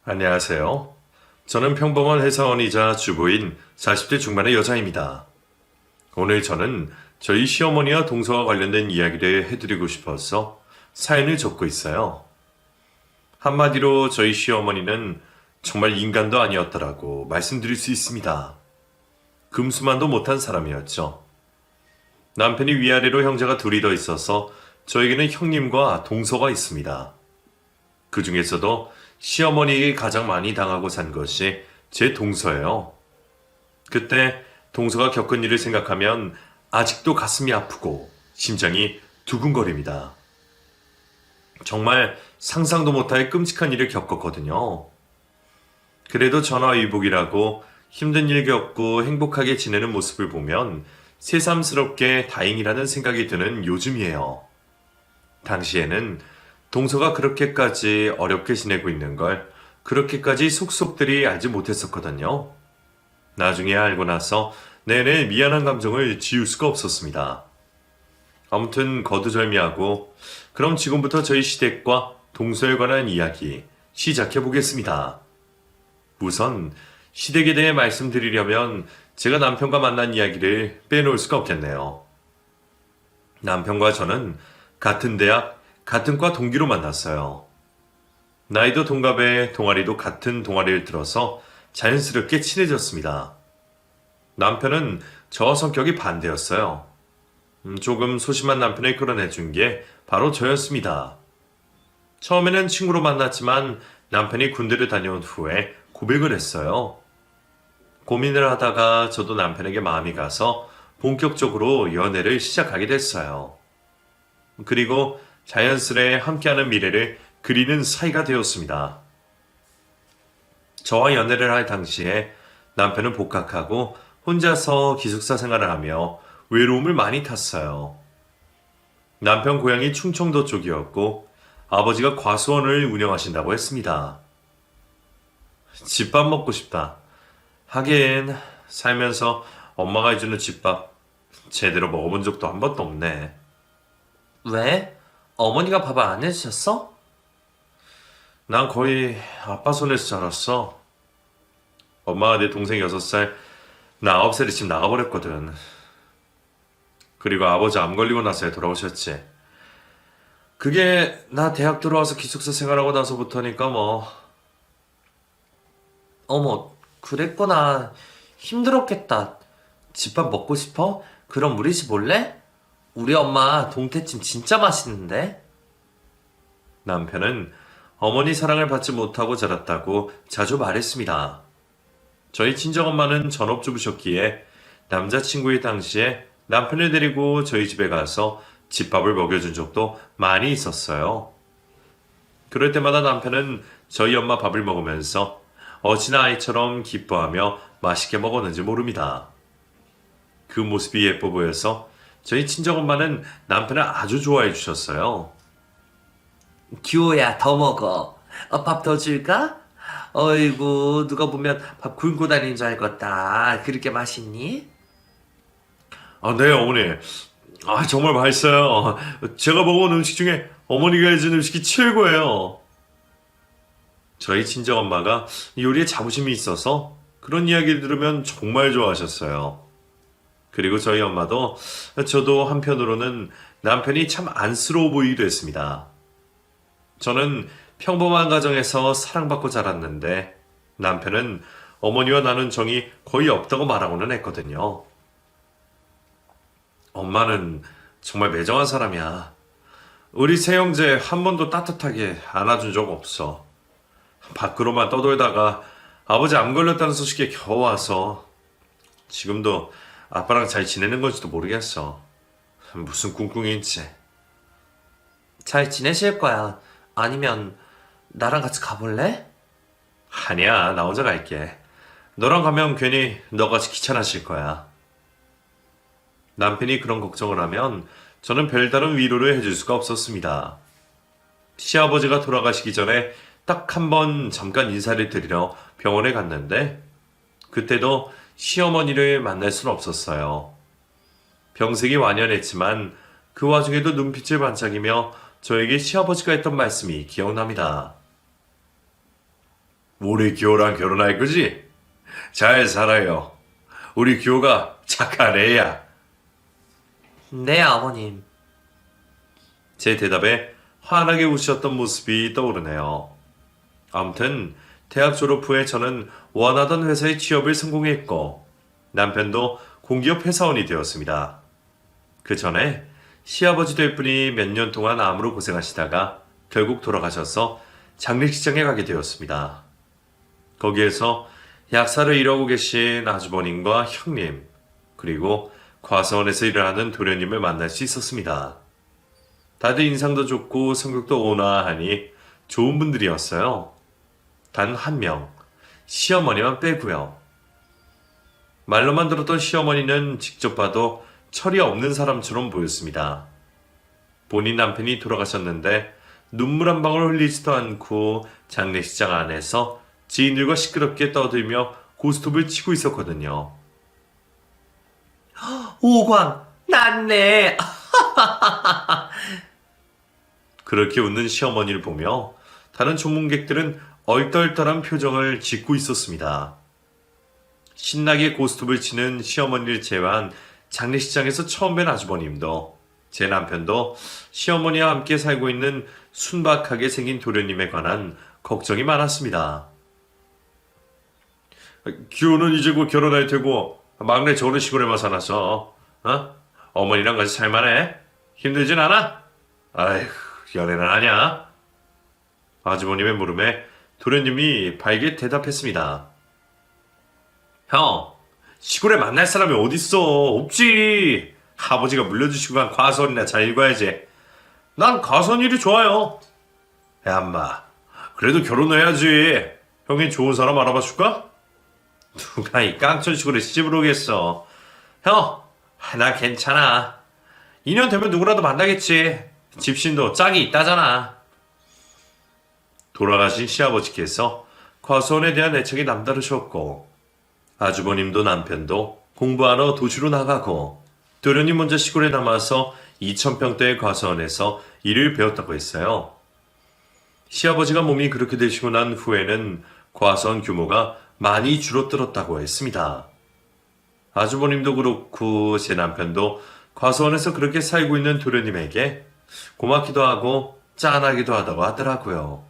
안녕하세요. 저는 평범한 회사원이자 주부인 40대 중반의 여자입니다. 오늘 저는 저희 시어머니와 동서와 관련된 이야기를 해드리고 싶어서 사연을 적고 있어요. 한마디로 저희 시어머니는 정말 인간도 아니었더라고 말씀드릴 수 있습니다. 금수만도 못한 사람이었죠. 남편이 위아래로 형제가 둘이 더 있어서 저에게는 형님과 동서가 있습니다. 그 중에서도 시어머니에게 가장 많이 당하고 산 것이 제 동서예요. 그때 동서가 겪은 일을 생각하면 아직도 가슴이 아프고 심장이 두근거립니다. 정말 상상도 못할 끔찍한 일을 겪었거든요. 그래도 전화위복이라고 힘든 일 겪고 행복하게 지내는 모습을 보면 새삼스럽게 다행이라는 생각이 드는 요즘이에요. 당시에는 동서가 그렇게까지 어렵게 지내고 있는 걸 그렇게까지 속속들이 알지 못했었거든요. 나중에 알고 나서 내내 미안한 감정을 지울 수가 없었습니다. 아무튼 거두절미하고 그럼 지금부터 저희 시댁과 동서에 관한 이야기 시작해 보겠습니다. 우선 시댁에 대해 말씀드리려면 제가 남편과 만난 이야기를 빼놓을 수가 없겠네요. 남편과 저는 같은 대학, 같은 과 동기로 만났어요. 나이도 동갑에 동아리도 같은 동아리를 들어서 자연스럽게 친해졌습니다. 남편은 저 성격이 반대였어요. 조금 소심한 남편을 끌어내준 게 바로 저였습니다. 처음에는 친구로 만났지만 남편이 군대를 다녀온 후에 고백을 했어요. 고민을 하다가 저도 남편에게 마음이 가서 본격적으로 연애를 시작하게 됐어요. 그리고 자연스레 함께하는 미래를 그리는 사이가 되었습니다. 저와 연애를 할 당시에 남편은 복학하고 혼자서 기숙사 생활을 하며 외로움을 많이 탔어요. 남편 고향이 충청도 쪽이었고 아버지가 과수원을 운영하신다고 했습니다. 집밥 먹고 싶다. 하긴 살면서 엄마가 해주는 집밥 제대로 먹어본 적도 한 번도 없네. 왜? 어머니가 밥을 안 해주셨어? 난 거의 아빠 손에서 자랐어. 엄마가 내 동생 6살, 나 9살에 집 나가버렸거든. 그리고 아버지 암 걸리고 나서야 돌아오셨지. 그게 나 대학 들어와서 기숙사 생활하고 나서부터니까 뭐. 어머, 그랬구나. 힘들었겠다. 집밥 먹고 싶어? 그럼 우리 집 올래? 우리 엄마 동태찜 진짜 맛있는데? 남편은 어머니 사랑을 받지 못하고 자랐다고 자주 말했습니다. 저희 친정엄마는 전업주부셨기에 남자친구의 당시에 남편을 데리고 저희 집에 가서 집밥을 먹여준 적도 많이 있었어요. 그럴 때마다 남편은 저희 엄마 밥을 먹으면서 어찌나 아이처럼 기뻐하며 맛있게 먹었는지 모릅니다. 그 모습이 예뻐 보여서 저희 친정엄마는 남편을 아주 좋아해 주셨어요. 규호야, 더 먹어. 밥 더 줄까? 어이구, 누가 보면 밥 굶고 다니는 줄 알겠다. 그렇게 맛있니? 아, 네, 어머니. 아, 정말 맛있어요. 제가 먹어본 음식 중에 어머니가 해준 음식이 최고예요. 저희 친정엄마가 요리에 자부심이 있어서 그런 이야기를 들으면 정말 좋아하셨어요. 그리고 저희 엄마도 저도 한편으로는 남편이 참 안쓰러워 보이기도 했습니다. 저는 평범한 가정에서 사랑받고 자랐는데 남편은 어머니와 나눈 정이 거의 없다고 말하고는 했거든요. 엄마는 정말 매정한 사람이야. 우리 세 형제 한 번도 따뜻하게 안아준 적 없어. 밖으로만 떠돌다가 아버지 암 걸렸다는 소식에 겨우 와서 지금도 아빠랑 잘 지내는 건지도 모르겠어. 무슨 꿍꿍이인지. 잘 지내실 거야. 아니면 나랑 같이 가볼래? 아니야, 나 혼자 갈게. 너랑 가면 괜히 너같이 귀찮아질 거야. 남편이 그런 걱정을 하면 저는 별다른 위로를 해줄 수가 없었습니다. 시아버지가 돌아가시기 전에 딱 한 번 잠깐 인사를 드리러 병원에 갔는데 그때도 시어머니를 만날 수는 없었어요. 병색이 완연했지만 그 와중에도 눈빛을 반짝이며 저에게 시아버지가 했던 말씀이 기억납니다. 우리 기호랑 결혼할 거지? 잘 살아요. 우리 기호가 착한 애야. 네, 아버님. 제 대답에 환하게 웃으셨던 모습이 떠오르네요. 아무튼 대학 졸업 후에 저는 원하던 회사에 취업을 성공했고 남편도 공기업 회사원이 되었습니다. 그 전에 시아버지 될 분이 몇 년 동안 암으로 고생하시다가 결국 돌아가셔서 장례식장에 가게 되었습니다. 거기에서 약사를 일하고 계신 아주버님과 형님, 그리고 과수원에서 일을 하는 도련님을 만날 수 있었습니다. 다들 인상도 좋고 성격도 온화하니 좋은 분들이었어요. 단 한 명, 시어머니만 빼고요. 말로만 들었던 시어머니는 직접 봐도 철이 없는 사람처럼 보였습니다. 본인 남편이 돌아가셨는데 눈물 한 방울 흘리지도 않고 장례식장 안에서 지인들과 시끄럽게 떠들며 고스톱을 치고 있었거든요. 오광, 낫네. 그렇게 웃는 시어머니를 보며 다른 조문객들은 얼떨떨한 표정을 짓고 있었습니다. 신나게 고스톱을 치는 시어머니를 제외한 장례식장에서 처음 뵌 아주버님도 제 남편도 시어머니와 함께 살고 있는 순박하게 생긴 도련님에 관한 걱정이 많았습니다. 기호는 이제 곧 결혼할 테고 막내 저는 시골에만 살아서 어머니랑 같이 살만해? 힘들진 않아? 아이고 연애는 하냐? 아주버님의 물음에 도련님이 밝게 대답했습니다. 형, 시골에 만날 사람이 어딨어? 없지. 아버지가 물려주시고 간 과선이나 잘 읽어야지. 난 과선 일이 좋아요. 야, 엄마. 그래도 결혼해야지. 형이 좋은 사람 알아봐 줄까? 누가 이 깡촌 시골에 시집을 오겠어. 형, 나 괜찮아. 2년 되면 누구라도 만나겠지. 집신도 짝이 있다잖아. 돌아가신 시아버지께서 과수원에 대한 애착이 남다르셨고 아주버님도 남편도 공부하러 도시로 나가고 도련님 먼저 시골에 남아서 2,000평대의 과수원에서 일을 배웠다고 했어요. 시아버지가 몸이 그렇게 되시고 난 후에는 과수원 규모가 많이 줄어들었다고 했습니다. 아주버님도 그렇고 제 남편도 과수원에서 그렇게 살고 있는 도련님에게 고맙기도 하고 짠하기도 하다고 하더라고요.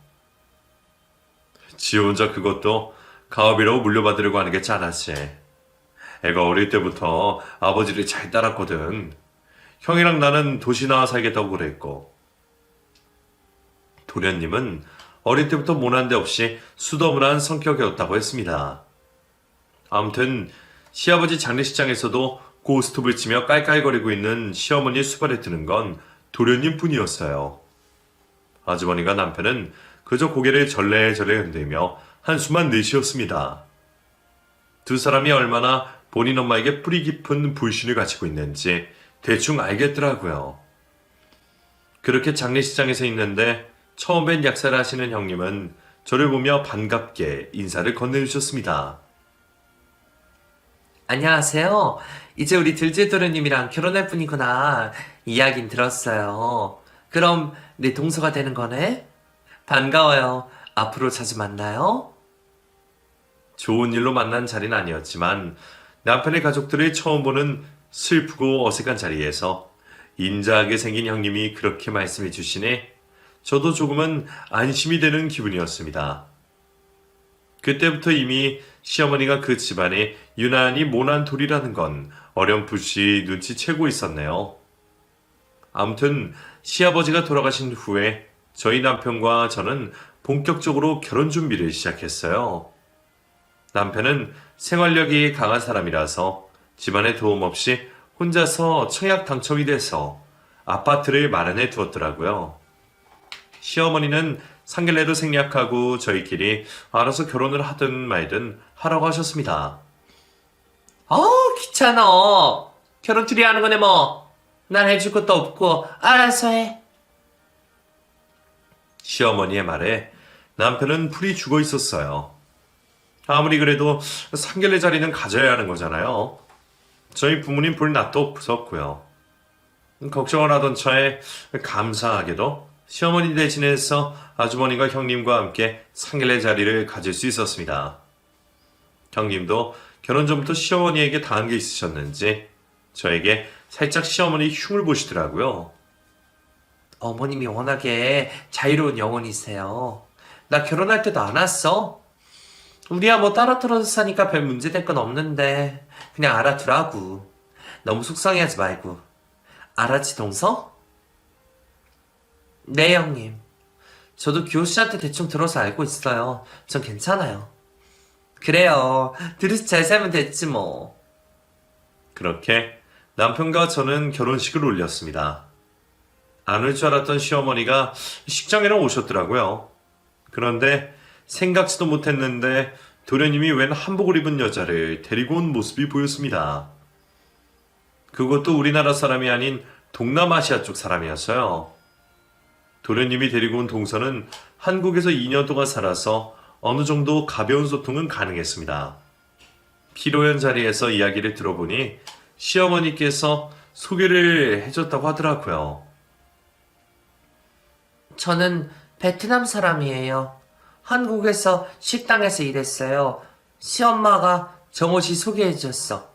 지 혼자 그것도 가업이라고 물려받으려고 하는 게 짠하지. 애가 어릴 때부터 아버지를 잘 따랐거든. 형이랑 나는 도시 나와 살겠다고 그랬고. 도련님은 어릴 때부터 모난 데 없이 수더분한 성격이었다고 했습니다. 아무튼 시아버지 장례식장에서도 고스톱을 치며 깔깔거리고 있는 시어머니의 수발에 드는 건 도련님 뿐이었어요. 아주머니가 남편은 그저 고개를 절레절레 흔들며 한숨만 내쉬었습니다. 두 사람이 얼마나 본인 엄마에게 뿌리 깊은 불신을 가지고 있는지 대충 알겠더라고요. 그렇게 장례식장에서 있는데 처음 뵌 약사를 하시는 형님은 저를 보며 반갑게 인사를 건네주셨습니다. 안녕하세요. 이제 우리 들쥐도련님이랑 결혼할 분이구나. 이야긴 들었어요. 그럼 내 동서가 되는 거네? 반가워요. 앞으로 자주 만나요. 좋은 일로 만난 자리는 아니었지만 남편의 가족들을 처음 보는 슬프고 어색한 자리에서 인자하게 생긴 형님이 그렇게 말씀해 주시니 저도 조금은 안심이 되는 기분이었습니다. 그때부터 이미 시어머니가 그 집안에 유난히 모난 돌이라는 건 어렴풋이 눈치채고 있었네요. 아무튼 시아버지가 돌아가신 후에 저희 남편과 저는 본격적으로 결혼 준비를 시작했어요. 남편은 생활력이 강한 사람이라서 집안의 도움 없이 혼자서 청약 당첨이 돼서 아파트를 마련해 두었더라고요. 시어머니는 상견례도 생략하고 저희끼리 알아서 결혼을 하든 말든 하라고 하셨습니다. 귀찮아. 결혼 둘이 하는 거네 뭐. 난 해줄 것도 없고 알아서 해. 시어머니의 말에 남편은 풀이 죽어 있었어요. 아무리 그래도 상견례 자리는 가져야 하는 거잖아요. 저희 부모님 볼 낯도 없었고요. 걱정을 하던 차에 감사하게도 시어머니 대신해서 아주머니가 형님과 함께 상견례 자리를 가질 수 있었습니다. 형님도 결혼 전부터 시어머니에게 당한 게 있으셨는지 저에게 살짝 시어머니 흉을 보시더라고요. 어머님이 워낙에 자유로운 영혼이세요. 나 결혼할 때도 안 왔어. 우리야 뭐 따로 떨어져 사니까 별 문제될 건 없는데 그냥 알아두라고. 너무 속상해하지 말고. 알았지, 동서? 네, 형님. 저도 규호 씨한테 대충 들어서 알고 있어요. 전 괜찮아요. 그래요. 들으서 잘 살면 됐지 뭐. 그렇게 남편과 저는 결혼식을 올렸습니다. 안 올 줄 알았던 시어머니가 식장에는 오셨더라고요. 그런데 생각지도 못했는데 도련님이 웬 한복을 입은 여자를 데리고 온 모습이 보였습니다. 그것도 우리나라 사람이 아닌 동남아시아 쪽 사람이었어요. 도련님이 데리고 온 동서는 한국에서 2년 동안 살아서 어느 정도 가벼운 소통은 가능했습니다. 피로연 자리에서 이야기를 들어보니 시어머니께서 소개를 해줬다고 하더라고요. 저는 베트남 사람이에요. 한국에서 식당에서 일했어요. 시엄마가 정호 씨 소개해줬어.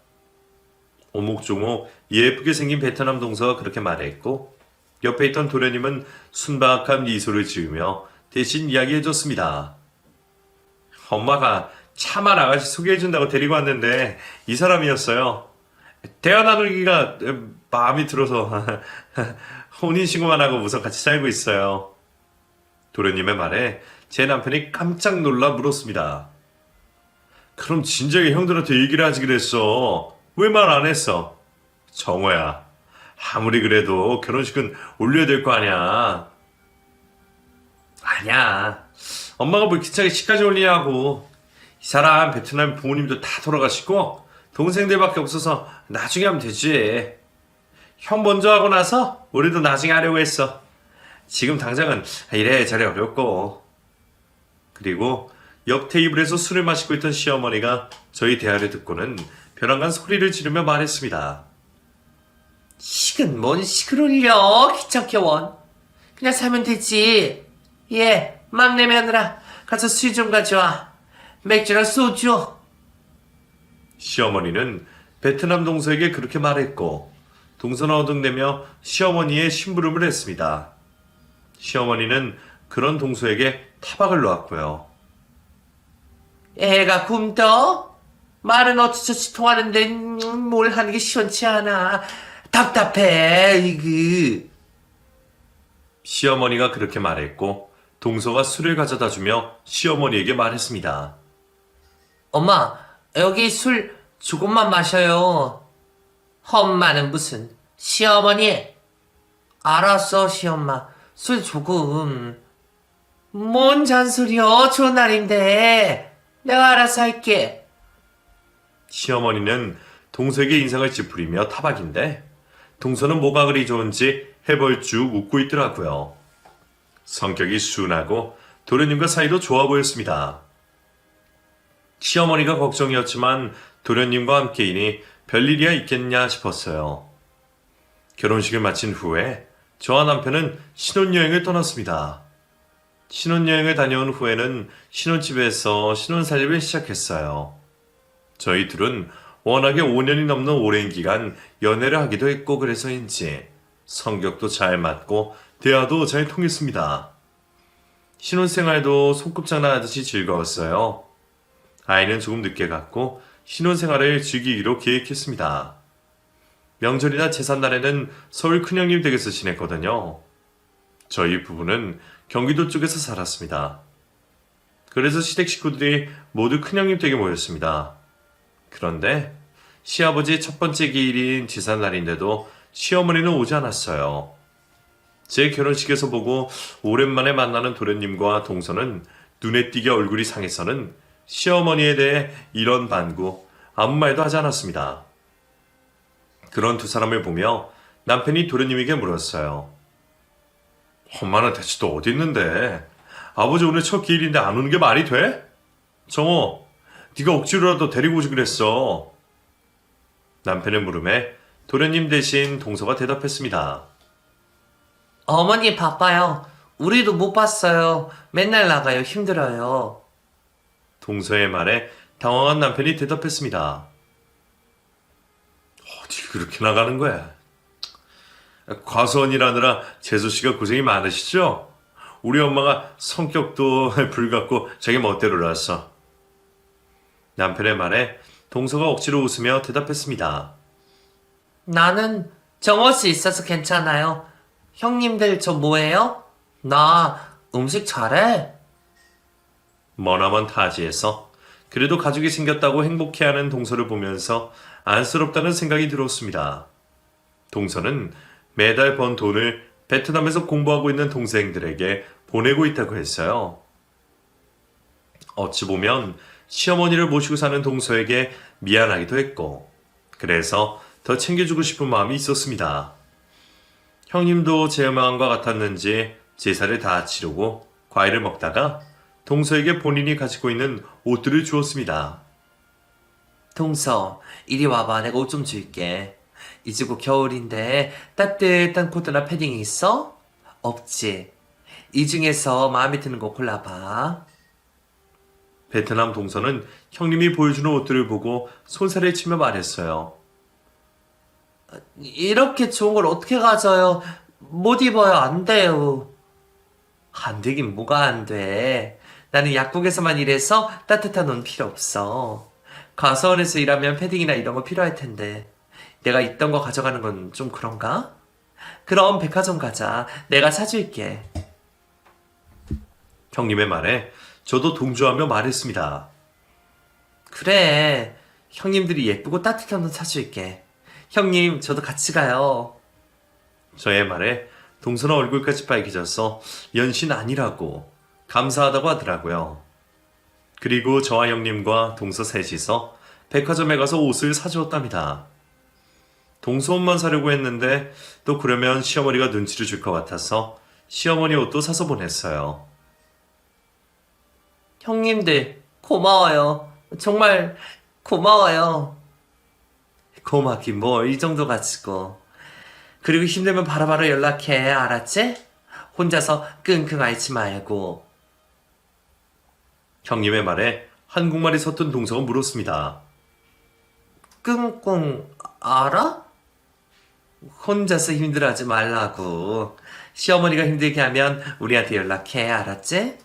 오목조목 예쁘게 생긴 베트남 동서가 그렇게 말했고 옆에 있던 도련님은 순박한 미소를 지으며 대신 이야기해줬습니다. 엄마가 차만 아가씨 소개해준다고 데리고 왔는데 이 사람이었어요. 대화 나누기가 마음이 들어서 혼인신고만 하고 우선 같이 살고 있어요. 도련님의 말에 제 남편이 깜짝 놀라 물었습니다. 그럼 진작에 형들한테 얘기를 하지 그랬어. 왜 말 안 했어? 정호야, 아무리 그래도 결혼식은 올려야 될 거 아니야. 아니야. 엄마가 뭘 귀찮게 식까지 올리냐고. 이 사람 베트남 부모님도 다 돌아가시고 동생들밖에 없어서 나중에 하면 되지. 형 먼저 하고 나서 우리도 나중에 하려고 했어. 지금 당장은 이래저래 어렵고. 그리고 옆 테이블에서 술을 마시고 있던 시어머니가 저희 대화를 듣고는 벼랑간 소리를 지르며 말했습니다. 식은 뭔 식을 올려? 귀찮게 원. 그냥 사면 되지. 예, 막내 며느라 가서 술 좀 가져와. 맥주랑 소주. 시어머니는 베트남 동서에게 그렇게 말했고 동서는 어둥대며 시어머니의 심부름을 했습니다. 시어머니는 그런 동서에게 타박을 놓았고요. 애가 굶떠? 말은 어찌저찌 통하는데 뭘 하는 게 시원치 않아. 답답해. 이그. 시어머니가 그렇게 말했고 동서가 술을 가져다 주며 시어머니에게 말했습니다. 엄마, 여기 술 조금만 마셔요. 엄마는 무슨 시어머니? 알았어, 시엄마. 술 조금. 뭔 잔소리여? 좋은 날인데. 내가 알아서 할게. 시어머니는 동서에게 인상을 찌푸리며 타박인데 동서는 뭐가 그리 좋은지 해벌쭉 웃고 있더라고요. 성격이 순하고 도련님과 사이도 좋아 보였습니다. 시어머니가 걱정이었지만 도련님과 함께이니 별일이야 있겠냐 싶었어요. 결혼식을 마친 후에 저와 남편은 신혼여행을 떠났습니다. 신혼여행을 다녀온 후에는 신혼집에서 신혼살림을 시작했어요. 저희 둘은 워낙에 5년이 넘는 오랜 기간 연애를 하기도 했고 그래서인지 성격도 잘 맞고 대화도 잘 통했습니다. 신혼생활도 손꼽장난 하듯이 즐거웠어요. 아이는 조금 늦게 갖고 신혼생활을 즐기기로 계획했습니다. 명절이나 제삿날에는 서울 큰형님 댁에서 지냈거든요. 저희 부부는 경기도 쪽에서 살았습니다. 그래서 시댁 식구들이 모두 큰형님 댁에 모였습니다. 그런데 시아버지의 첫 번째 기일인 제삿날인데도 시어머니는 오지 않았어요. 제 결혼식에서 보고 오랜만에 만나는 도련님과 동서는 눈에 띄게 얼굴이 상해서는 시어머니에 대해 이런 반구 아무 말도 하지 않았습니다. 그런 두 사람을 보며 남편이 도련님에게 물었어요. 엄마는 대체 또 어디 있는데? 아버지 오늘 첫 기일인데 안 오는 게 말이 돼? 정호, 네가 억지로라도 데리고 오지 그랬어. 남편의 물음에 도련님 대신 동서가 대답했습니다. 어머니 바빠요. 우리도 못 봤어요. 맨날 나가요. 힘들어요. 동서의 말에 당황한 남편이 대답했습니다. 어디 그렇게 나가는 거야? 과수원이라느라 재수 씨가 고생이 많으시죠? 우리 엄마가 성격도 불같고 자기 멋대로 났어. 남편의 말에 동서가 억지로 웃으며 대답했습니다. 나는 정옷이 있어서 괜찮아요. 형님들 저 뭐해요? 나 음식 잘해. 머나먼 타지에서 그래도 가족이 생겼다고 행복해하는 동서를 보면서 안쓰럽다는 생각이 들었습니다. 동서는 매달 번 돈을 베트남에서 공부하고 있는 동생들에게 보내고 있다고 했어요. 어찌 보면 시어머니를 모시고 사는 동서에게 미안하기도 했고, 그래서 더 챙겨주고 싶은 마음이 있었습니다. 형님도 제 마음과 같았는지 제사를 다 치르고 과일을 먹다가 동서에게 본인이 가지고 있는 옷들을 주었습니다. 동서, 이리 와봐. 내가 옷 좀 줄게. 이제 곧 겨울인데 따뜻한 코트나 패딩이 있어? 없지. 이 중에서 마음에 드는 거 골라봐. 베트남 동서는 형님이 보여주는 옷들을 보고 손살을 치며 말했어요. 이렇게 좋은 걸 어떻게 가져요? 못 입어요. 안 돼요. 안 되긴 뭐가 안 돼. 나는 약국에서만 일해서 따뜻한 옷 필요 없어. 가서원에서 일하면 패딩이나 이런 거 필요할 텐데. 내가 있던 거 가져가는 건 좀 그런가? 그럼 백화점 가자. 내가 사줄게. 형님의 말에 저도 동조하며 말했습니다. 그래. 형님들이 예쁘고 따뜻한 옷 사줄게. 형님, 저도 같이 가요. 저의 말에 동서는 얼굴까지 빨개져서 연신 아니라고 감사하다고 하더라고요. 그리고 저와 형님과 동서 셋이서 백화점에 가서 옷을 사주었답니다. 동서 옷만 사려고 했는데 또 그러면 시어머니가 눈치를 줄 것 같아서 시어머니 옷도 사서 보냈어요. 형님들, 고마워요. 정말 고마워요. 고맙긴 뭘, 이 정도 가지고. 그리고 힘들면 바로바로 연락해, 알았지? 혼자서 끙끙 앓지 말고. 형님의 말에 한국말이 서툰 동서가 물었습니다. 끙끙 알아? 혼자서 힘들어하지 말라고. 시어머니가 힘들게 하면 우리한테 연락해, 알았지?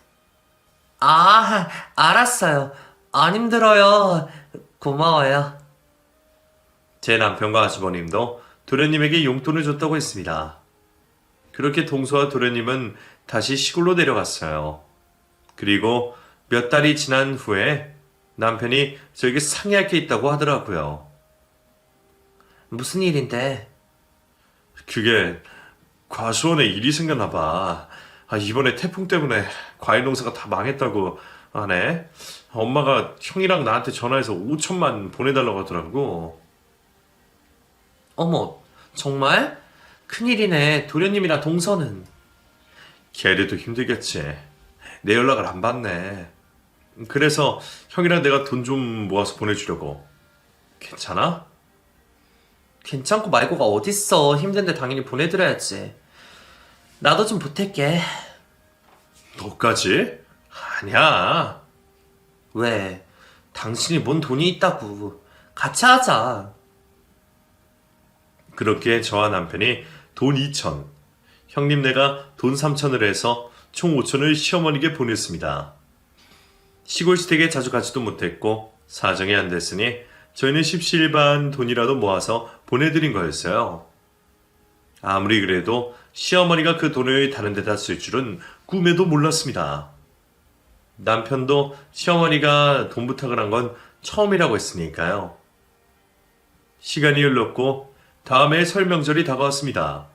아, 알았어요. 안 힘들어요. 고마워요. 제 남편과 아주버님도 도련님에게 용돈을 줬다고 했습니다. 그렇게 동서와 도련님은 다시 시골로 내려갔어요. 그리고 몇 달이 지난 후에 남편이 저에게 상의할 게 있다고 하더라고요. 무슨 일인데? 그게 과수원에 일이 생겼나 봐. 이번에 태풍 때문에 과일 농사가 다 망했다고 하네. 엄마가 형이랑 나한테 전화해서 5천만 보내달라고 하더라고. 어머, 정말? 큰일이네. 도련님이랑 동서는. 걔들도 힘들겠지. 내 연락을 안 받네. 그래서 형이랑 내가 돈 좀 모아서 보내주려고. 괜찮아? 괜찮고 말고가 어딨어. 힘든데 당연히 보내드려야지. 나도 좀 보탤게. 너까지? 아니야. 왜? 당신이 뭔 돈이 있다고. 같이 하자. 그렇게 저와 남편이 돈 2천, 형님 내가 돈 3천을 해서 총 5천을 시어머니께 보냈습니다. 시골 시댁에 자주 가지도 못했고 사정이 안 됐으니 저희는 십시일반 돈이라도 모아서 보내드린 거였어요. 아무리 그래도 시어머니가 그 돈을 다른 데다 쓸 줄은 꿈에도 몰랐습니다. 남편도 시어머니가 돈 부탁을 한 건 처음이라고 했으니까요. 시간이 흘렀고 다음해 설 명절이 다가왔습니다.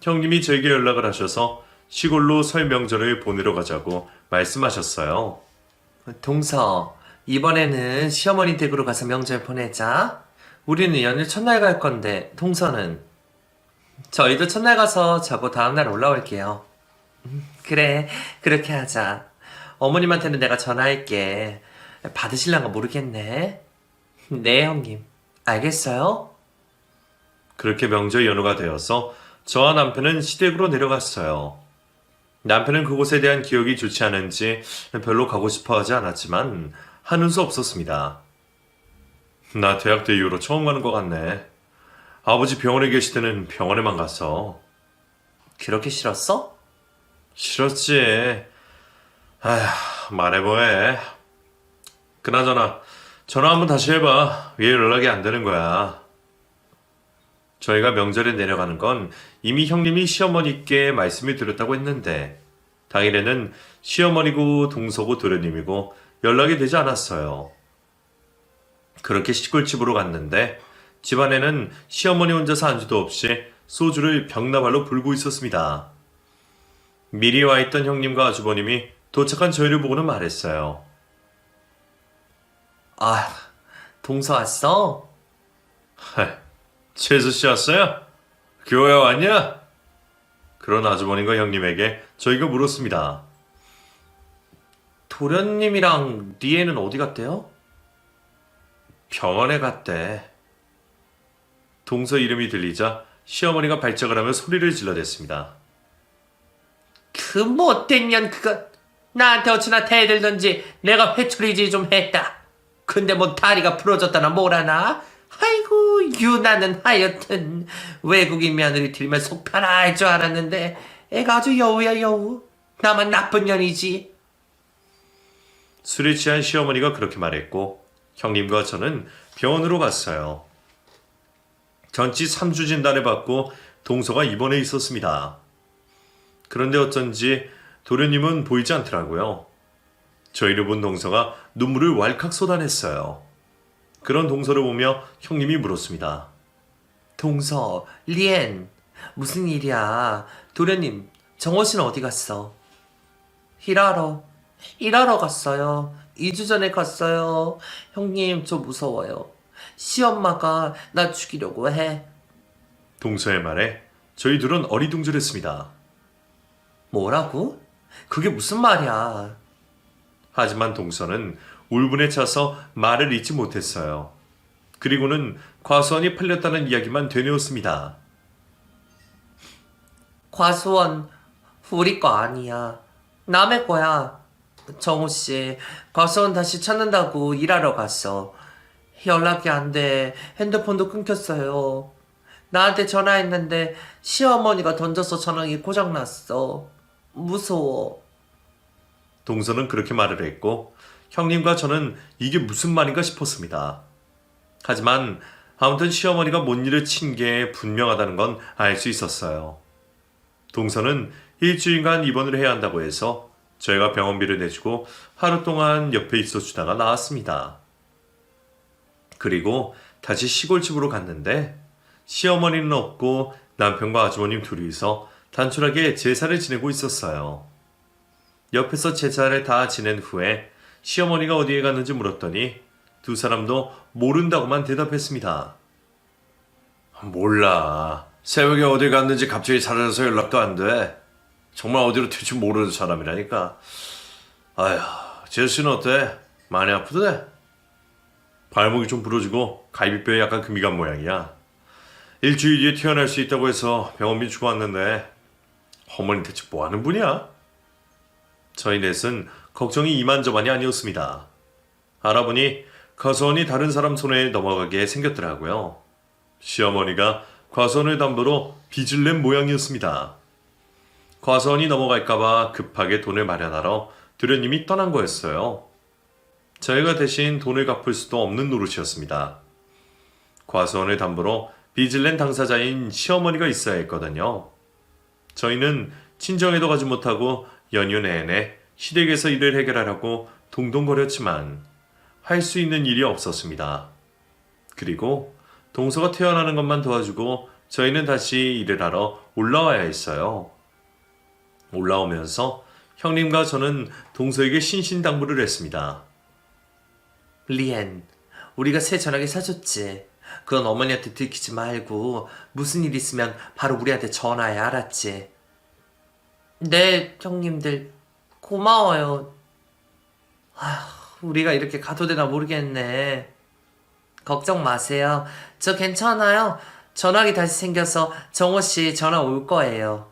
형님이 저에게 연락을 하셔서 시골로 설 명절을 보내러 가자고 말씀하셨어요. 동서, 이번에는 시어머니 댁으로 가서 명절 보내자. 우리는 연휴 첫날 갈 건데, 동서는? 저희도 첫날 가서 자고 다음날 올라올게요. 그래, 그렇게 하자. 어머님한테는 내가 전화할게. 받으실란가 모르겠네. 네, 형님. 알겠어요? 그렇게 명절 연휴가 되어서 저와 남편은 시댁으로 내려갔어요. 남편은 그곳에 대한 기억이 좋지 않은지 별로 가고 싶어 하지 않았지만 하는 수 없었습니다. 나 대학 때 이후로 처음 가는 것 같네. 아버지 병원에 계실 때는 병원에만 갔어. 그렇게 싫었어? 싫었지. 아휴, 말해 뭐해. 그나저나 전화 한번 다시 해봐. 왜 연락이 안 되는 거야? 저희가 명절에 내려가는 건 이미 형님이 시어머니께 말씀을 드렸다고 했는데 당일에는 시어머니고 동서고 도련님이고 연락이 되지 않았어요. 그렇게 시골집으로 갔는데 집안에는 시어머니 혼자서 안주도 없이 소주를 벽나발로 불고 있었습니다. 미리 와 있던 형님과 아주버님이 도착한 저희를 보고는 말했어요. 아, 동서 왔어? 최수 씨 왔어요? 교회 왔냐? 그런 아주버님과 형님에게 저희가 물었습니다. 도련님이랑 리에는 어디 갔대요? 병원에 갔대. 동서 이름이 들리자 시어머니가 발작을 하며 소리를 질러댔습니다. 그 못된 년 그거 나한테 어찌나 대들던지 내가 회초리질 좀 했다. 근데 뭐 다리가 부러졌다나 뭐라나? 아이고 유나는 하여튼 외국인 며느리 들면 속 편할 줄 알았는데 애가 아주 여우야 여우. 나만 나쁜 년이지. 술에 취한 시어머니가 그렇게 말했고 형님과 저는 병원으로 갔어요. 전치 3주 진단을 받고 동서가 입원해 있었습니다. 그런데 어쩐지 도련님은 보이지 않더라고요. 저희를 본 동서가 눈물을 왈칵 쏟아냈어요. 그런 동서를 보며 형님이 물었습니다. 동서, 리엔, 무슨 일이야? 도련님, 정호 씨는 어디 갔어? 일하러 갔어요. 2주 전에 갔어요. 형님, 저 무서워요. 시엄마가 나 죽이려고 해. 동서의 말에 저희 둘은 어리둥절했습니다. 뭐라고? 그게 무슨 말이야? 하지만 동서는 울분에 차서 말을 잇지 못했어요. 그리고는 과수원이 팔렸다는 이야기만 되뇌었습니다. 과수원, 우리 거 아니야. 남의 거야. 정호 씨, 과수원 다시 찾는다고 일하러 갔어. 연락이 안 돼. 핸드폰도 끊겼어요. 나한테 전화했는데 시어머니가 던져서 전화기 고장났어. 무서워. 동서는 그렇게 말을 했고 형님과 저는 이게 무슨 말인가 싶었습니다. 하지만 아무튼 시어머니가 뭔 일을 친 게 분명하다는 건 알 수 있었어요. 동서는 일주일간 입원을 해야 한다고 해서 저희가 병원비를 내주고 하루 동안 옆에 있어주다가 나왔습니다. 그리고 다시 시골집으로 갔는데 시어머니는 없고 남편과 아주버님 둘이서 단촐하게 제사를 지내고 있었어요. 옆에서 제사를 다 지낸 후에 시어머니가 어디에 갔는지 물었더니 두 사람도 모른다고만 대답했습니다. 몰라. 새벽에 어디 갔는지 갑자기 사라져서 연락도 안 돼. 정말 어디로 튈지 모르는 사람이라니까. 아휴, 제수는 어때? 많이 아프대? 발목이 좀 부러지고 갈비뼈에 약간 금이 간 모양이야. 일주일 뒤에 퇴원할 수 있다고 해서 병원비 주고 왔는데 어머니 대체 뭐 하는 분이야? 저희 넷은 걱정이 이만저만이 아니었습니다. 알아보니 과수원이 다른 사람 손에 넘어가게 생겼더라고요. 시어머니가 과수원을 담보로 빚을 낸 모양이었습니다. 과수원이 넘어갈까봐 급하게 돈을 마련하러 도련님이 떠난 거였어요. 저희가 대신 돈을 갚을 수도 없는 노릇이었습니다. 과수원을 담보로 빚을 낸 당사자인 시어머니가 있어야 했거든요. 저희는 친정에도 가지 못하고 연휴 내내 시댁에서 일을 해결하려고 동동거렸지만 할 수 있는 일이 없었습니다. 그리고 동서가 태어나는 것만 도와주고 저희는 다시 일을 하러 올라와야 했어요. 올라오면서 형님과 저는 동서에게 신신당부를 했습니다. 리엔, 우리가 새 전화기 사줬지. 그건 어머니한테 들키지 말고 무슨 일 있으면 바로 우리한테 전화해, 알았지? 네, 형님들 고마워요. 아휴, 우리가 이렇게 가도 되나 모르겠네. 걱정 마세요. 저 괜찮아요. 전화기 다시 생겨서 정호 씨 전화 올 거예요.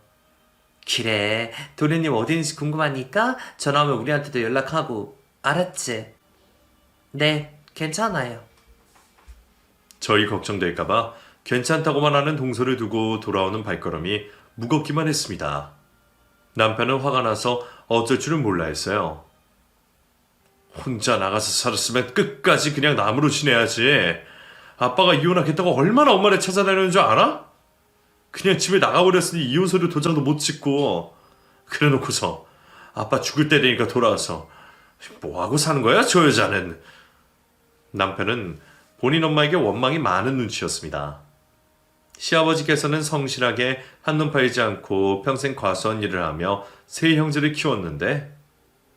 그래, 도련님 어디 있는지 궁금하니까 전화하면 우리한테도 연락하고. 알았지? 네, 괜찮아요. 저희 걱정될까봐 괜찮다고만 하는 동서를 두고 돌아오는 발걸음이 무겁기만 했습니다. 남편은 화가 나서 어쩔 줄은 몰라 했어요. 혼자 나가서 살았으면 끝까지 그냥 남으로 지내야지. 아빠가 이혼하겠다고 얼마나 엄마를 찾아다니는 줄 알아? 그냥 집에 나가버렸으니 이혼서류 도장도 못 찍고. 그래놓고서 아빠 죽을 때 되니까 돌아와서 뭐하고 사는 거야 저 여자는. 남편은 본인 엄마에게 원망이 많은 눈치였습니다. 시아버지께서는 성실하게 한눈 팔지 않고 평생 과수원 일을 하며 세 형제를 키웠는데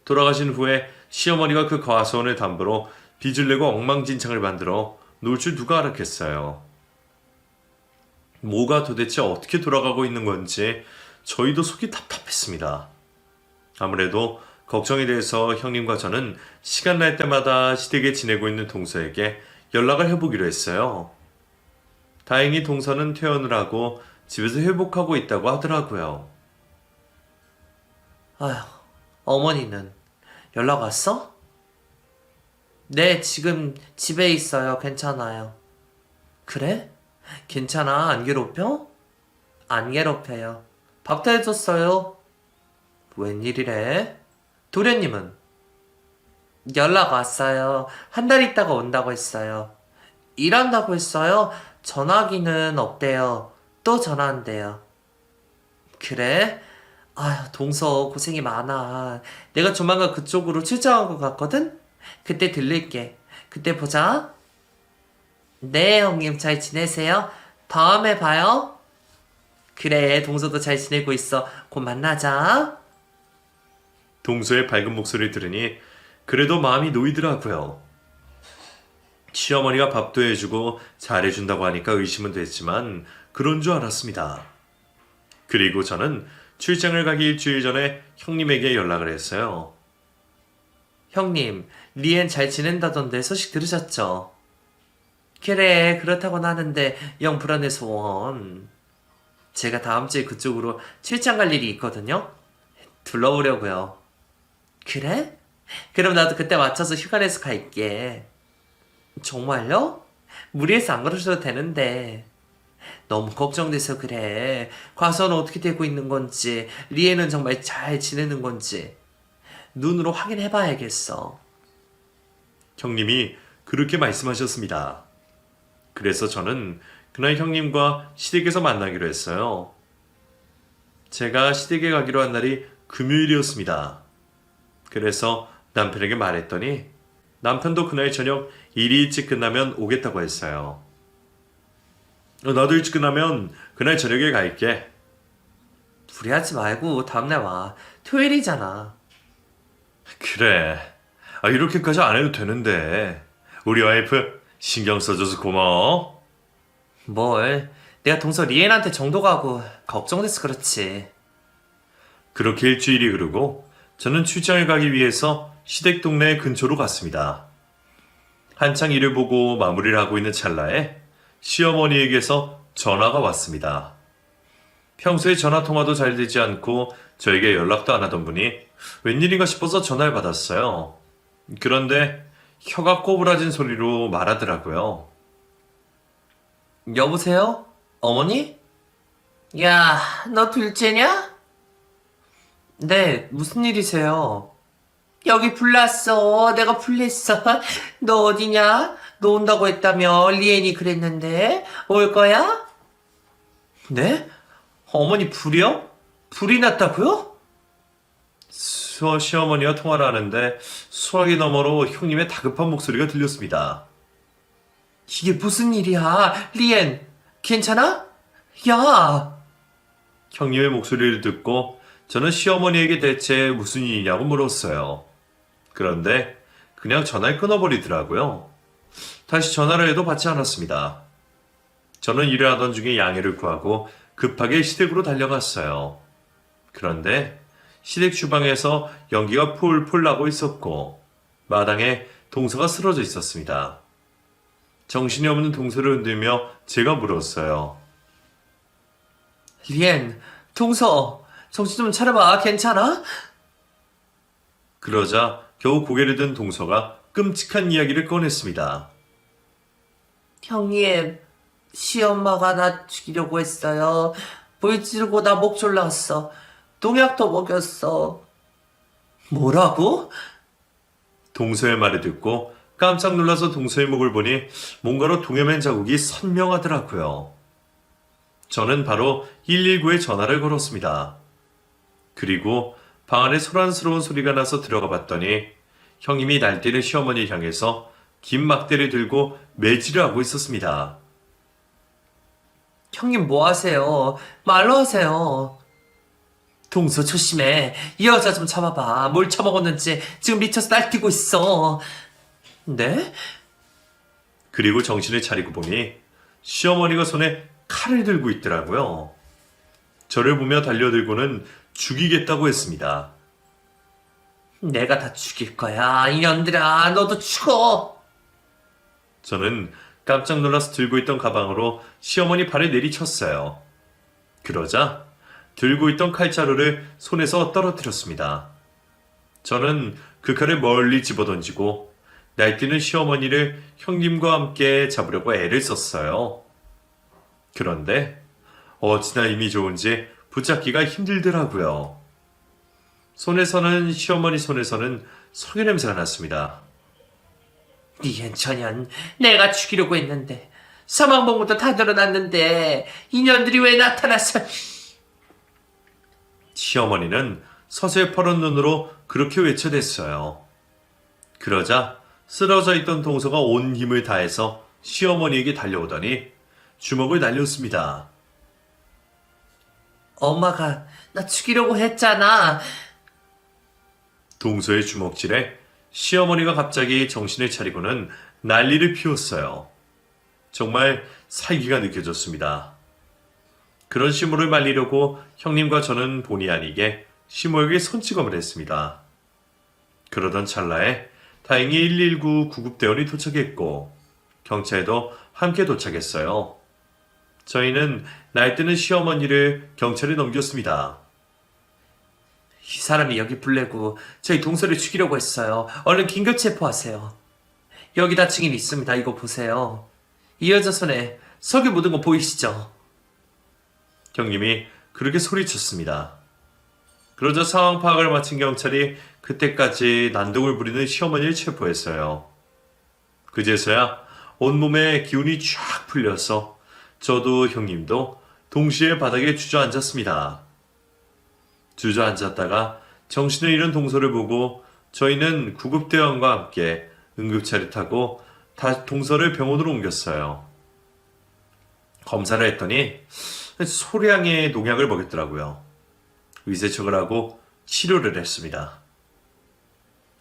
돌아가신 후에 시어머니가 그 과수원을 담보로 빚을 내고 엉망진창을 만들어 놓을 줄 누가 알았겠어요. 뭐가 도대체 어떻게 돌아가고 있는 건지 저희도 속이 답답했습니다. 아무래도 걱정이 돼서 형님과 저는 시간 날 때마다 시댁에 지내고 있는 동서에게 연락을 해보기로 했어요. 다행히 동서는 퇴원을 하고 집에서 회복하고 있다고 하더라고요. 아휴, 어머니는 연락 왔어? 네, 지금 집에 있어요. 괜찮아요. 그래? 괜찮아? 안 괴롭혀? 안 괴롭혀요. 밥도 해줬어요. 웬일이래? 도련님은? 연락 왔어요. 한 달 있다가 온다고 했어요. 일한다고 했어요? 전화기는 없대요. 또 전화한대요. 그래? 아휴, 동서 고생이 많아. 내가 조만간 그쪽으로 출장한 것 같거든? 그때 들릴게. 그때 보자. 네, 형님 잘 지내세요? 다음에 봐요. 그래, 동서도 잘 지내고 있어. 곧 만나자. 동서의 밝은 목소리를 들으니 그래도 마음이 놓이더라고요. 시어머니가 밥도 해주고 잘해준다고 하니까 의심은 됐지만 그런 줄 알았습니다. 그리고 저는 출장을 가기 일주일 전에 형님에게 연락을 했어요. 형님, 리엔 잘 지낸다던데 소식 들으셨죠? 그래, 그렇다고는 하는데 영 불안해서 원. 제가 다음 주에 그쪽으로 출장 갈 일이 있거든요? 둘러보려고요. 그래? 그럼 나도 그때 맞춰서 휴가 내서 갈게. 정말요? 무리해서 안 그러셔도 되는데. 너무 걱정돼서 그래. 과수원은 어떻게 되고 있는 건지, 리에는 정말 잘 지내는 건지 눈으로 확인해봐야겠어. 형님이 그렇게 말씀하셨습니다. 그래서 저는 그날 형님과 시댁에서 만나기로 했어요. 제가 시댁에 가기로 한 날이 금요일이었습니다. 그래서 남편에게 말했더니 남편도 그날 저녁 일이 일찍 끝나면 오겠다고 했어요. 나도 일찍 끝나면 그날 저녁에 갈게. 무리하지 말고 다음날 와. 토요일이잖아. 그래. 이렇게까지 안 해도 되는데. 우리 와이프 신경 써줘서 고마워. 뭘? 내가 동서 리엔한테 정도 가고 걱정돼서 그렇지. 그렇게 일주일이 흐르고 저는 출장을 가기 위해서 시댁 동네 근처로 갔습니다. 한창 일을 보고 마무리를 하고 있는 찰나에 시어머니에게서 전화가 왔습니다. 평소에 전화통화도 잘 되지 않고 저에게 연락도 안 하던 분이 웬일인가 싶어서 전화를 받았어요. 그런데 혀가 꼬부라진 소리로 말하더라고요. 여보세요? 어머니? 야, 너 둘째냐? 네, 무슨 일이세요? 여기 불났어. 내가 불냈어. 너 어디냐? 너 온다고 했다며. 리엔이 그랬는데. 올 거야? 네? 어머니 불이요? 불이 났다고요? 시어머니와 통화를 하는데 수화기 너머로 형님의 다급한 목소리가 들렸습니다. 이게 무슨 일이야? 리엔, 괜찮아? 야! 형님의 목소리를 듣고 저는 시어머니에게 대체 무슨 일이냐고 물었어요. 그런데 그냥 전화를 끊어버리더라고요. 다시 전화를 해도 받지 않았습니다. 저는 일을 하던 중에 양해를 구하고 급하게 시댁으로 달려갔어요. 그런데 시댁 주방에서 연기가 폴폴 나고 있었고 마당에 동서가 쓰러져 있었습니다. 정신이 없는 동서를 흔들며 제가 물었어요. 리엔, 동서, 정신 좀 차려봐. 괜찮아? 그러자 겨우 고개를 든 동서가 끔찍한 이야기를 꺼냈습니다. 형님, 시엄마가 나 죽이려고 했어요. 불 지르고 나 목 졸랐어. 농약도 먹였어. 뭐라고? 동서의 말을 듣고 깜짝 놀라서 동서의 목을 보니 뭔가로 동여맨 자국이 선명하더라고요. 저는 바로 119에 전화를 걸었습니다. 그리고 방 안에 소란스러운 소리가 나서 들어가 봤더니 형님이 날뛰는 시어머니를 향해서 긴 막대를 들고 매질을 하고 있었습니다. 형님 뭐 하세요? 말로 하세요. 동서 조심해. 이 여자 좀 잡아봐. 뭘 처먹었는지 지금 미쳐서 날뛰고 있어. 네? 그리고 정신을 차리고 보니 시어머니가 손에 칼을 들고 있더라고요. 저를 보며 달려들고는 죽이겠다고 했습니다. 내가 다 죽일 거야. 이년들아, 너도 죽어. 저는 깜짝 놀라서 들고 있던 가방으로 시어머니 발을 내리쳤어요. 그러자 들고 있던 칼자루를 손에서 떨어뜨렸습니다. 저는 그 칼을 멀리 집어던지고 날뛰는 시어머니를 형님과 함께 잡으려고 애를 썼어요. 그런데 어찌나 힘이 좋은지 붙잡기가 힘들더라고요. 시어머니 손에서는 석유 냄새가 났습니다. 니엔 전현, 내가 죽이려고 했는데 사망봉부터 다 드러났는데 인연들이 왜 나타났어? 시어머니는 서서히 퍼런 눈으로 그렇게 외쳐댔어요. 그러자 쓰러져 있던 동서가 온 힘을 다해서 시어머니에게 달려오더니 주먹을 날렸습니다. 엄마가 나 죽이려고 했잖아. 동서의 주먹질에 시어머니가 갑자기 정신을 차리고는 난리를 피웠어요. 정말 살기가 느껴졌습니다. 그런 시모를 말리려고 형님과 저는 본의 아니게 시모에게 손찌검을 했습니다. 그러던 찰나에 다행히 119 구급대원이 도착했고 경찰도 함께 도착했어요. 저희는 날뛰는 시어머니를 경찰에 넘겼습니다. 이 사람이 여기 불내고 저희 동서를 죽이려고 했어요. 얼른 긴급 체포하세요. 여기다 증인 있습니다. 이거 보세요. 이 여자 손에 석유 묻은 거 보이시죠? 형님이 그렇게 소리쳤습니다. 그러자 상황 파악을 마친 경찰이 그때까지 난동을 부리는 시어머니를 체포했어요. 그제서야 온몸에 기운이 쫙 풀려서 저도 형님도 동시에 바닥에 주저앉았습니다. 주저앉았다가 정신을 잃은 동서를 보고 저희는 구급대원과 함께 응급차를 타고 동서를 병원으로 옮겼어요. 검사를 했더니 소량의 농약을 먹였더라고요. 위세척을 하고 치료를 했습니다.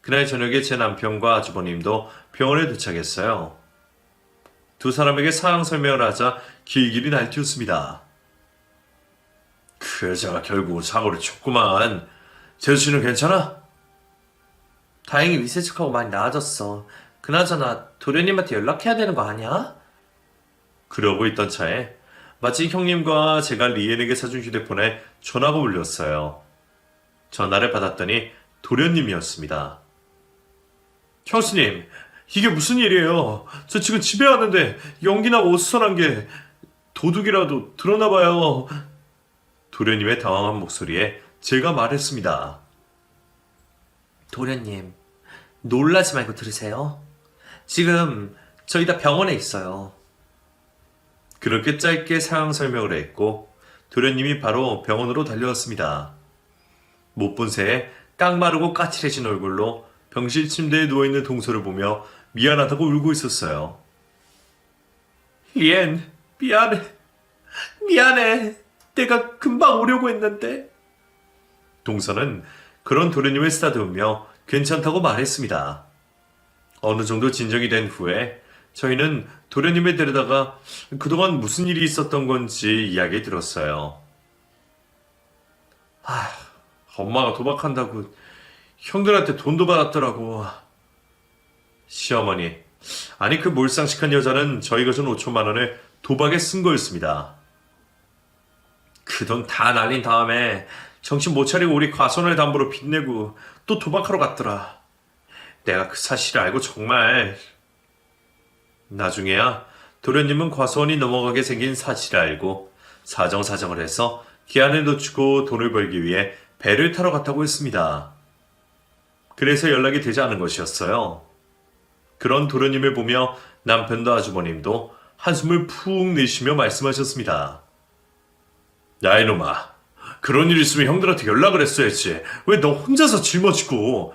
그날 저녁에 제 남편과 아주버님도 병원에 도착했어요. 두 사람에게 상황 설명을 하자 길길이 날뛰었습니다. 그 여자가 결국 사고를 쳤구만. 재수씨는 괜찮아? 다행히 위세척하고 많이 나아졌어. 그나저나 도련님한테 연락해야 되는 거 아니야? 그러고 있던 차에 마치 형님과 제가 리엔에게 사준 휴대폰에 전화가 울렸어요. 전화를 받았더니 도련님이었습니다. 형수님, 이게 무슨 일이에요? 저 지금 집에 왔는데 연기나고 어수선한 게 도둑이라도 들었나 봐요. 도련님의 당황한 목소리에 제가 말했습니다. 도련님, 놀라지 말고 들으세요. 지금 저희 다 병원에 있어요. 그렇게 짧게 상황 설명을 했고 도련님이 바로 병원으로 달려왔습니다. 못 본 새에 깡마르고 까칠해진 얼굴로 병실 침대에 누워있는 동서를 보며 미안하다고 울고 있었어요. 리엔, 미안해. 미안해. 내가 금방 오려고 했는데. 동서는 그런 도련님을 쓰다듬으며 괜찮다고 말했습니다. 어느 정도 진정이 된 후에 저희는 도련님을 데려다가 그동안 무슨 일이 있었던 건지 이야기 들었어요. 엄마가 도박한다고 형들한테 돈도 받았더라고. 시어머니, 아니 그 몰상식한 여자는 저희가 준 5천만 원을 도박에 쓴 거였습니다. 그 돈 다 날린 다음에 정신 못 차리고 우리 과손을 담보로 빚내고 또 도박하러 갔더라. 내가 그 사실을 알고 정말. 나중에야 도련님은 과수원이 넘어가게 생긴 사실을 알고 사정사정을 해서 기한을 늦추고 돈을 벌기 위해 배를 타러 갔다고 했습니다. 그래서 연락이 되지 않은 것이었어요. 그런 도련님을 보며 남편도 아주버님도 한숨을 푹 내쉬며 말씀하셨습니다. 야 이놈아, 그런 일 있으면 형들한테 연락을 했어야지. 왜 너 혼자서 짊어지고.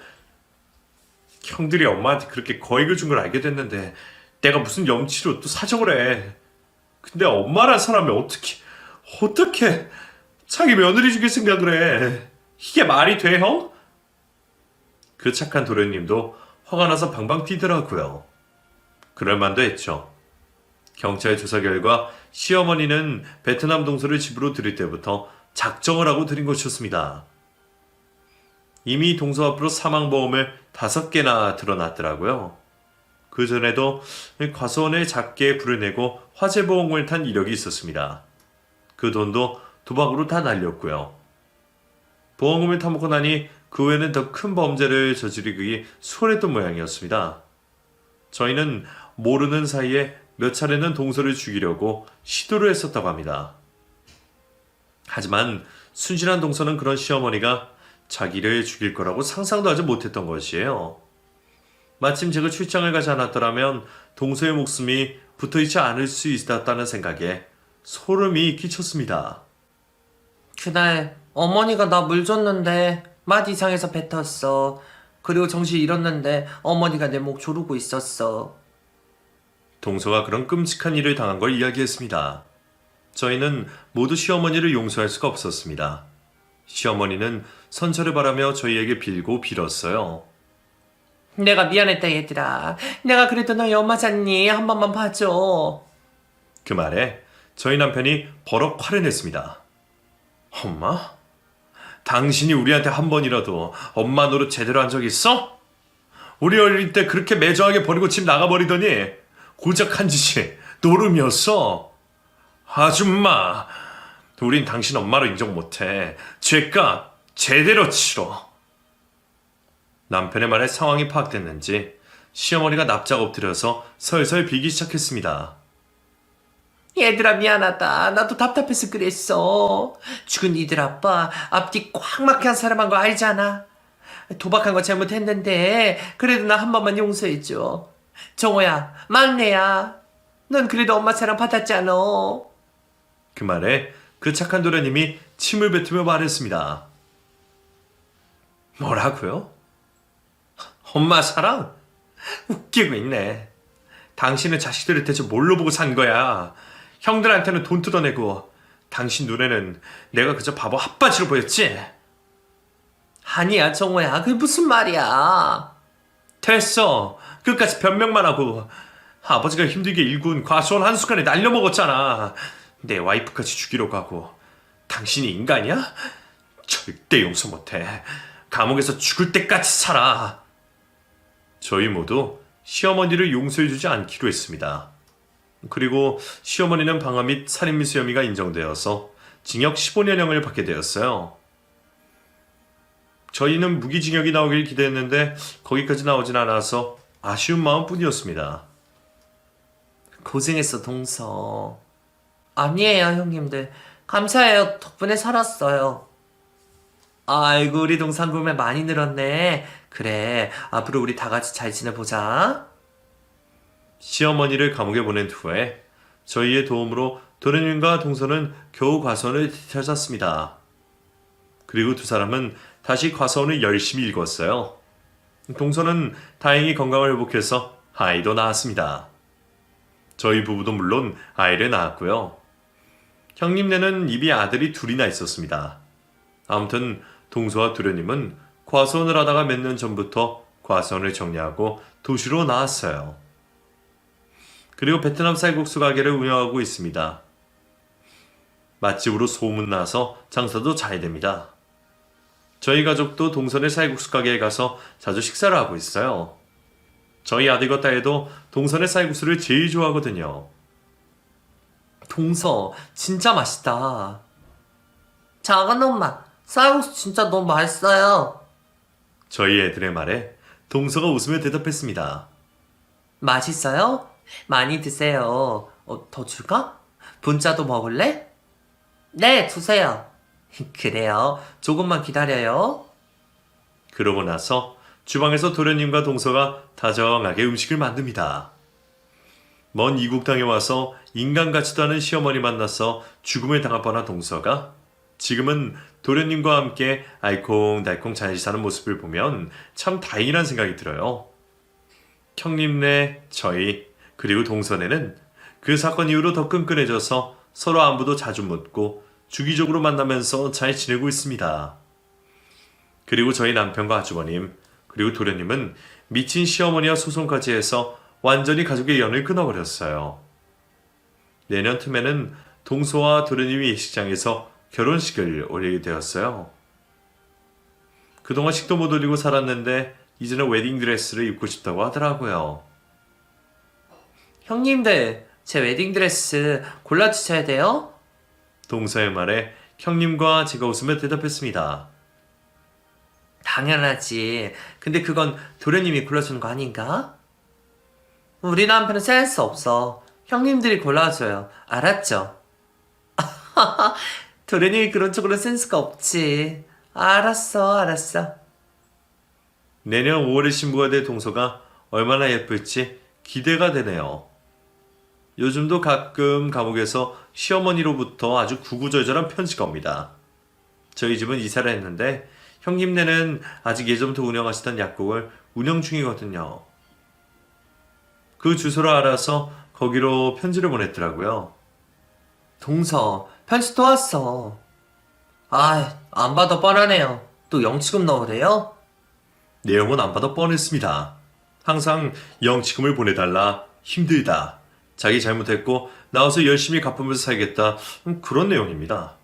형들이 엄마한테 그렇게 거액을 준 걸 알게 됐는데 내가 무슨 염치로 또 사정을 해. 근데 엄마란 사람이 어떻게 자기 며느리 죽일 생각을 해. 이게 말이 돼, 형? 그 착한 도련님도 화가 나서 방방 뛰더라고요. 그럴만도 했죠. 경찰 조사 결과 시어머니는 베트남 동서를 집으로 들일 때부터 작정을 하고 들인 것이었습니다. 이미 동서 앞으로 사망보험을 5개나 들어놨더라고요. 그 전에도 과수원에 작게 불을 내고 화재보험을 탄 이력이 있었습니다. 그 돈도 도박으로 다 날렸고요. 보험금을 타먹고 나니 그 후에는 더 큰 범죄를 저지르기 수월했던 모양이었습니다. 저희는 모르는 사이에 몇 차례는 동서를 죽이려고 시도를 했었다고 합니다. 하지만 순진한 동서는 그런 시어머니가 자기를 죽일 거라고 상상도 하지 못했던 것이에요. 마침 제가 출장을 가지 않았더라면 동서의 목숨이 붙어있지 않을 수 있었다는 생각에 소름이 끼쳤습니다. 그날 어머니가 나 물 줬는데 맛 이상해서 뱉었어. 그리고 정신 잃었는데 어머니가 내 목 조르고 있었어. 동서가 그런 끔찍한 일을 당한 걸 이야기했습니다. 저희는 모두 시어머니를 용서할 수가 없었습니다. 시어머니는 선처를 바라며 저희에게 빌고 빌었어요. 내가 미안했다 얘들아. 내가 그래도 너희 엄마잖니. 한 번만 봐줘. 그 말에 저희 남편이 버럭 화를 냈습니다. 엄마? 당신이 우리한테 한 번이라도 엄마 노릇 제대로 한 적 있어? 우리 어릴 때 그렇게 매정하게 버리고 집 나가버리더니 고작 한 짓이 노름이었어. 아줌마, 우린 당신 엄마로 인정 못해. 죄값 제대로 치러. 남편의 말에 상황이 파악됐는지 시어머니가 납작 엎드려서 설설 비기 시작했습니다. 얘들아 미안하다. 나도 답답해서 그랬어. 죽은 니들 아빠 앞뒤 꽉 막혀 한 사람 한 거 알잖아. 도박한 거 잘못했는데 그래도 나 한 번만 용서해줘. 정호야, 막내야. 넌 그래도 엄마 사랑 받았잖아. 그 말에 그 착한 도련님이 침을 뱉으며 말했습니다. 뭐라고요? 엄마 사랑? 웃기고 있네. 당신은 자식들을 대체 뭘로 보고 산 거야? 형들한테는 돈 뜯어내고 당신 눈에는 내가 그저 바보 핫바지로 보였지? 아니야 정호야. 그게 무슨 말이야. 됐어. 끝까지 변명만 하고 아버지가 힘들게 일군 과수원 한순간에 날려먹었잖아. 내 와이프까지 죽이려고 하고. 당신이 인간이야? 절대 용서 못해. 감옥에서 죽을 때까지 살아. 저희 모두 시어머니를 용서해주지 않기로 했습니다. 그리고 시어머니는 방화 및 살인미수 혐의가 인정되어서 징역 15년형을 받게 되었어요. 저희는 무기징역이 나오길 기대했는데 거기까지 나오진 않아서 아쉬운 마음뿐이었습니다. 고생했어 동서. 아니에요 형님들. 감사해요. 덕분에 살았어요. 아이고 우리 동상 구매 많이 늘었네. 그래 앞으로 우리 다 같이 잘 지내보자. 시어머니를 감옥에 보낸 후에 저희의 도움으로 도련님과 동서는 겨우 과서원을 되찾았습니다. 그리고 두 사람은 다시 과서원을 열심히 읽었어요. 동서는 다행히 건강을 회복해서 아이도 낳았습니다. 저희 부부도 물론 아이를 낳았고요. 형님네는 입이 아들이 둘이나 있었습니다. 아무튼 동서와 도련님은 과서원을 하다가 몇 년 전부터 과서원을 정리하고 도시로 나왔어요. 그리고 베트남 쌀국수 가게를 운영하고 있습니다. 맛집으로 소문나서 장사도 잘 됩니다. 저희 가족도 동선의 쌀국수 가게에 가서 자주 식사를 하고 있어요. 저희 아들과 딸도 동선의 쌀국수를 제일 좋아하거든요. 동서 진짜 맛있다. 작은 엄마 쌀국수 진짜 너무 맛있어요. 저희 애들의 말에 동서가 웃으며 대답했습니다. 맛있어요? 많이 드세요. 더 줄까? 분짜도 먹을래? 네, 주세요. 그래요. 조금만 기다려요. 그러고 나서 주방에서 도련님과 동서가 다정하게 음식을 만듭니다. 먼 이국 땅에 와서 인간 같지도 않은 시어머니 만나서 죽음을 당할 뻔한 동서가 지금은 도련님과 함께 알콩달콩 잘 사는 모습을 보면 참 다행이란 생각이 들어요. 형님네, 저희, 그리고 동서네는 그 사건 이후로 더 끈끈해져서 서로 안부도 자주 묻고 주기적으로 만나면서 잘 지내고 있습니다. 그리고 저희 남편과 아주버님, 그리고 도련님은 미친 시어머니와 소송까지 해서 완전히 가족의 연을 끊어버렸어요. 내년 틈에는 동서와 도련님이 예식장에서 결혼식을 올리게 되었어요. 그동안 식도 못 올리고 살았는데 이제는 웨딩드레스를 입고 싶다고 하더라고요. 형님들, 제 웨딩드레스 골라주셔야 돼요? 동서의 말에 형님과 제가 웃으며 대답했습니다. 당연하지. 근데 그건 도련님이 골라주는 거 아닌가? 우리 남편은 센스 없어. 형님들이 골라줘요. 알았죠? 도련님이 그런 쪽으로 센스가 없지. 알았어. 내년 5월에 신부가 될 동서가 얼마나 예쁠지 기대가 되네요. 요즘도 가끔 감옥에서 시어머니로부터 아주 구구절절한 편지가 옵니다. 저희 집은 이사를 했는데 형님네는 아직 예전부터 운영하시던 약국을 운영 중이거든요. 그 주소를 알아서 거기로 편지를 보냈더라고요. 동서, 편지 또 왔어. 안 봐도 뻔하네요. 또 영치금 넣으래요? 내용은 안 봐도 뻔했습니다. 항상 영치금을 보내달라, 힘들다, 자기 잘못했고 나와서 열심히 갚으면서 살겠다, 그런 내용입니다.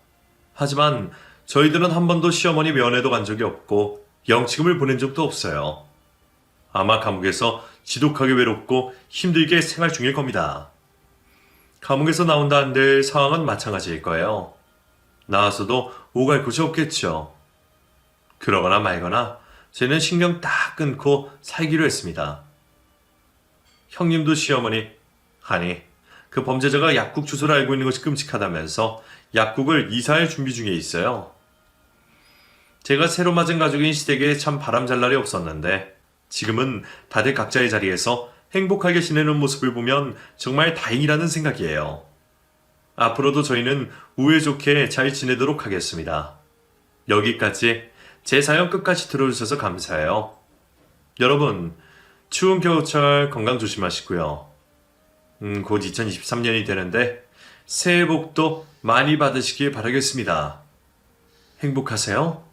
하지만 저희들은 한 번도 시어머니 면회도 간 적이 없고 영치금을 보낸 적도 없어요. 아마 감옥에서 지독하게 외롭고 힘들게 생활 중일 겁니다. 감옥에서 나온다 한들 상황은 마찬가지일 거예요. 나와서도 오갈 곳이 없겠죠. 그러거나 말거나 저희는 신경 딱 끊고 살기로 했습니다. 형님도 시어머니, 아니, 그 범죄자가 약국 주소를 알고 있는 것이 끔찍하다면서 약국을 이사할 준비 중에 있어요. 제가 새로 맞은 가족인 시댁에 참 바람잘 날이 없었는데 지금은 다들 각자의 자리에서 행복하게 지내는 모습을 보면 정말 다행이라는 생각이에요. 앞으로도 저희는 우애 좋게 잘 지내도록 하겠습니다. 여기까지 제 사연 끝까지 들어주셔서 감사해요. 여러분, 추운 겨울철 건강 조심하시고요. 곧 2023년이 되는데 새해 복도 많이 받으시길 바라겠습니다. 행복하세요.